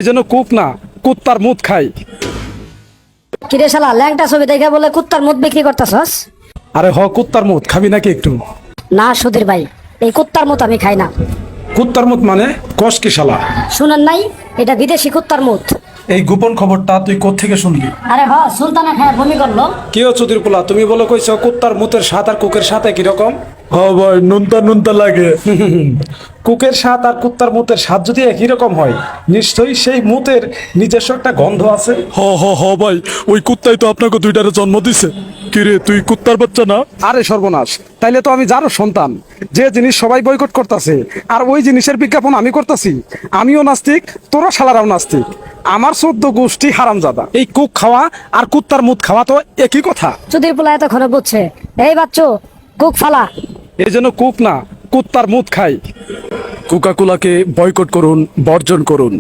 এই জন্য কুক না কুত্তার মুত খাই। কিরে শালা ল্যাংটা ছবি দেখে বলে কুত্তার মুখ বিক্রি করতেছস? আরে কুত্তার মুত খাবি নাকি একটু? না সুধীর ভাই, এই কুত্তার মুখ আমি খাই না। কুত্তার মুত মানে কস কি শালা? শুনেন নাই, এটা বিদেশি কুত্তার মুখ। এই গোপন খবরটা তুই কোত্থেকে শুনলি? আরে সুলতানা খায় বমি করলো। কি হচ্ছে চুদির পোলা, তুমি বলো কইছো কুত্তার মুতের স্বাদ আর কুকের সাথে কি রকম? ভাই নুনতা নুনতা লাগে। কুকের স্বাদ আর কুত্তার মুতের স্বাদ যদি একই রকম হয়, নিশ্চয়ই সেই মুতের নিজস্ব একটা গন্ধ আছে। ভাই, ওই কুত্তাই তো আপনাকে দুইটারে জন্ম দিছে। কিরে তুই কুত্তার বাচ্চা না? আরে সর্বনাশ, তাইলে তো আমি যারও সন্তান। যে জিনিস সবাই বয়কট করতেছে আর ওই জিনিসের বিজ্ঞাপন আমি করতেছি। আমিও নাস্তিক, তোরা শালারাও নাস্তিক। আমার 14 গোষ্ঠী হারামজাদা। এই কুক খাওয়া আর কুত্তার মুত খাওয়া তো একই কথা। সুধীর পোলা এতক্ষণে বুঝছে। এই বাচ্চু, কুক ফালা। এই জন্য কুক না কুত্তার মুত খাই। কোকা কোলাকে বয়কট করুন, বর্জন করুন।